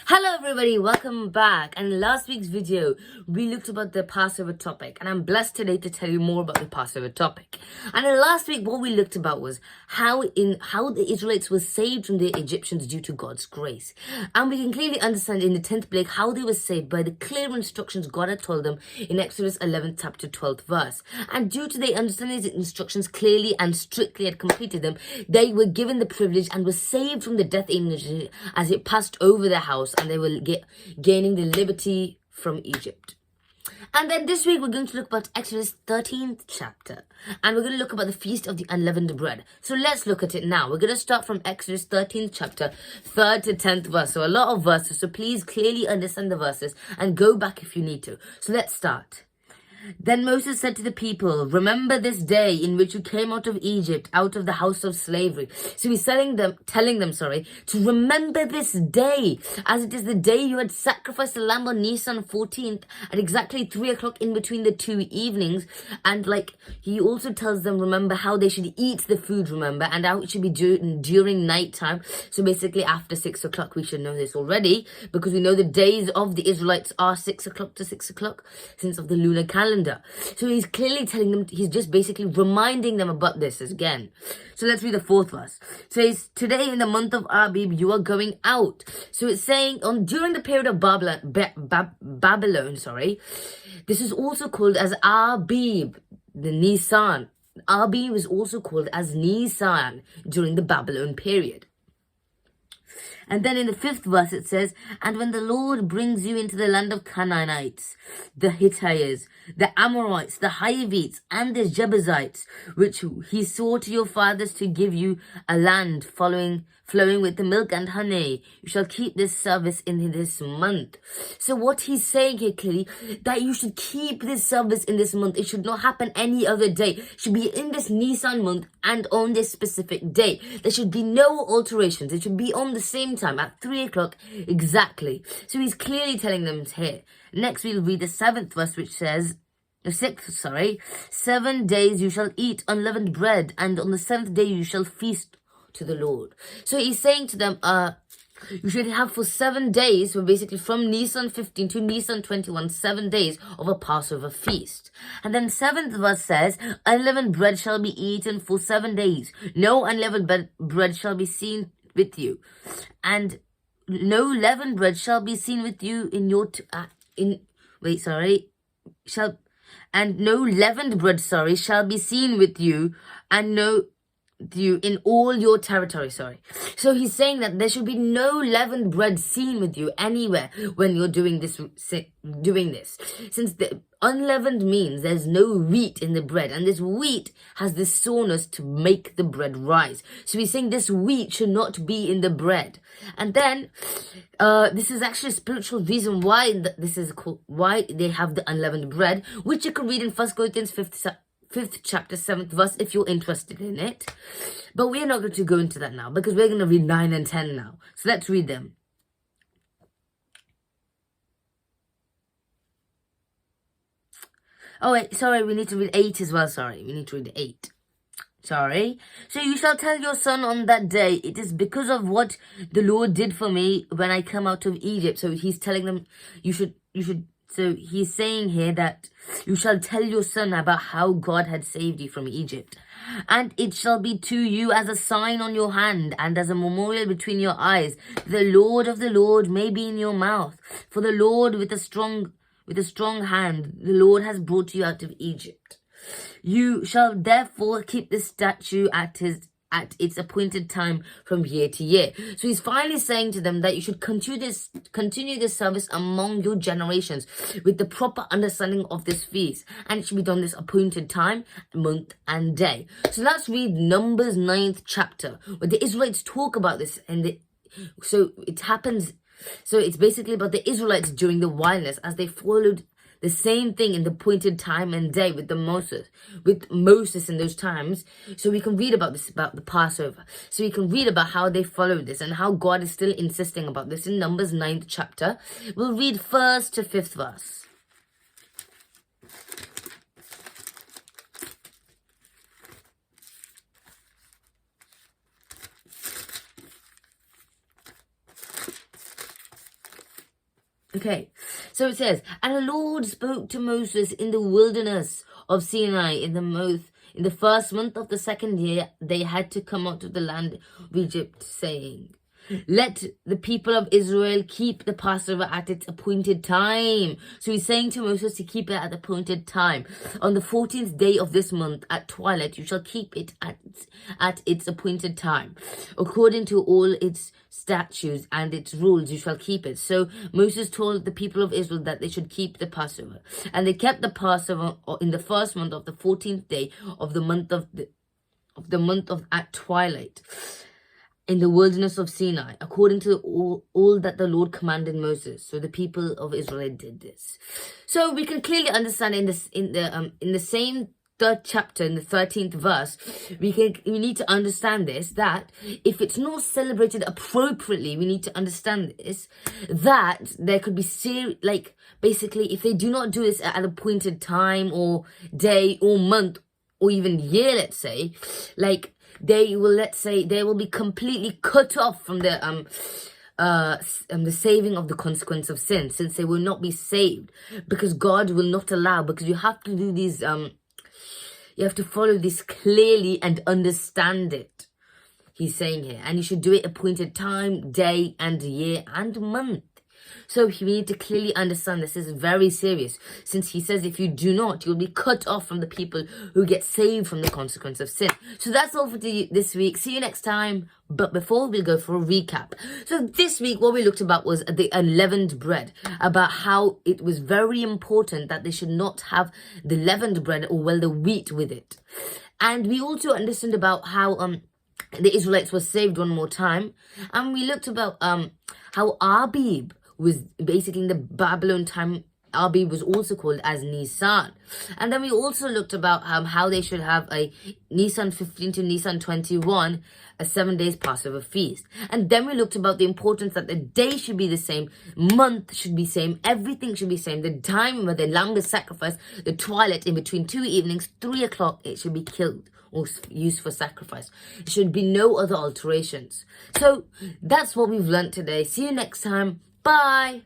Hello everybody, welcome back. And in last week's video, we looked about the Passover topic, and I'm blessed today to tell you more about the Passover topic. And in last week, what we looked about was how the Israelites were saved from the Egyptians due to God's grace. And we can clearly understand in the 10th plague how they were saved by the clear instructions God had told them in Exodus 11 chapter 12th verse. And due to their understanding these instructions clearly and strictly had completed them, they were given the privilege and were saved from the death angel as it passed over their house, and they will gaining the liberty from Egypt. And then this week we're going to look about Exodus 13th chapter, and we're going to look about the Feast of the Unleavened Bread. So let's look at it now. We're going to start from Exodus 13th chapter, 3rd to 10th verse. So a lot of verses, so please clearly understand the verses and go back if you need to. So let's start. Then Moses said to the people, "Remember this day in which you came out of Egypt, out of the house of slavery." So he's telling them, to remember this day, as it is the day you had sacrificed the lamb on Nisan 14th at exactly 3 o'clock in between the two evenings. And he also tells them, remember how they should eat the food, and how it should be during night time. So basically after 6 o'clock, we should know this already, because we know the days of the Israelites are 6 o'clock to 6 o'clock, since of the lunar calendar. So he's clearly telling them, he's just basically reminding them about this again. So let's read the 4th verse. It says, "Today in the month of Abib, you are going out." So it's saying during the period of Babylon, this is also called as Abib, the Nisan. Abib is also called as Nisan during the Babylon period. And then in the 5th verse it says, "And when the Lord brings you into the land of Canaanites, the Hittites, the Amorites, the Hivites, and the Jebusites, which he swore to your fathers to give you, a land flowing with the milk and honey, you shall keep this service in this month." So what he's saying here clearly, that you should keep this service in this month. It should not happen any other day. It should be in this Nisan month and on this specific day. There should be no alterations. It should be on the same time at 3 o'clock exactly. So he's clearly telling them here. Next we'll read the 7th verse, which says, 7 days you shall eat unleavened bread, and on the 7th day you shall feast to the Lord. So he's saying to them, you should have for 7 days, so basically from Nisan 15 to Nisan 21, 7 days of a Passover feast. And then 7th verse says, "Unleavened bread shall be eaten for 7 days. No unleavened bread shall be seen with you. And no leavened bread shall be seen with you in your, and no leavened bread, shall be seen with you, and you in all your territory." So he's saying that there should be no leavened bread seen with you anywhere when you're doing this, since the unleavened means there's no wheat in the bread, and this wheat has the soreness to make the bread rise. So he's saying this wheat should not be in the bread. And then this is actually a spiritual reason why why they have the unleavened bread, which you can read in 1 Corinthians 5th chapter 7th verse if you're interested in it. But we're not going to go into that now, because we're going to read 9 and 10 now. So let's read them. Oh wait, we need to read 8 as well. We need to read 8. "So you shall tell your son on that day, it is because of what the Lord did for me when I come out of Egypt." So he's telling them, so he's saying here that you shall tell your son about how God had saved you from Egypt. "And it shall be to you as a sign on your hand and as a memorial between your eyes. The Lord of the Lord may be in your mouth. For the Lord with a strong hand, the Lord has brought you out of Egypt. You shall therefore keep this statute at its appointed time from year to year." So he's finally saying to them that you should continue this service among your generations with the proper understanding of this feast, and it should be done this appointed time, month, and day. So let's read Numbers 9th chapter, where the Israelites talk about this, so it's basically about the Israelites during the wilderness, as they followed the same thing in the appointed time and day with Moses in those times. So we can read about this, about the Passover. So we can read about how they followed this and how God is still insisting about this in Numbers 9th chapter. We'll read 1st to 5th verse. Okay, so it says, and the Lord spoke to Moses in the wilderness of Sinai in the first month of the second year they had to come out of the land of Egypt, saying, let the people of Israel keep the Passover at its appointed time. So he's saying to Moses to keep it at the appointed time. On the 14th day of this month at twilight, you shall keep it at its appointed time. According to all its statutes and its rules, you shall keep it. So Moses told the people of Israel that they should keep the Passover. And they kept the Passover in the first month of the 14th day of the month of at twilight, in the wilderness of Sinai, according to all that the Lord commanded Moses. So the people of Israel did this. So we can clearly understand in the same third chapter, in the 13th verse, we need to understand this, that if it's not celebrated appropriately, we need to understand this, that there could be basically, if they do not do this at an appointed time or day or month or even year, let's say, they will be completely cut off from the saving of the consequence of sin, since they will not be saved, because God will not allow, because you have to do these you have to follow this clearly and understand it, he's saying here, and you should do it appointed time, day and year and month. So we need to clearly understand this is very serious, since he says if you do not, you'll be cut off from the people who get saved from the consequence of sin. So that's all for this week. See you next time. But before, we'll go for a recap. So this week, what we looked about was the unleavened bread, about how it was very important that they should not have the leavened bread or the wheat with it. And we also understood about how the Israelites were saved one more time. And we looked about how Abib was basically in the Babylon time. Abib was also called as Nisan. And then we also looked about how they should have a Nisan 15 to Nisan 21, a 7 days Passover feast. And then we looked about the importance that the day should be the same, month should be same, everything should be same. The time where the lamb is sacrificed, the twilight in between 2 evenings, 3 o'clock, it should be killed or used for sacrifice. There should be no other alterations. So that's what we've learned today. See you next time. Bye.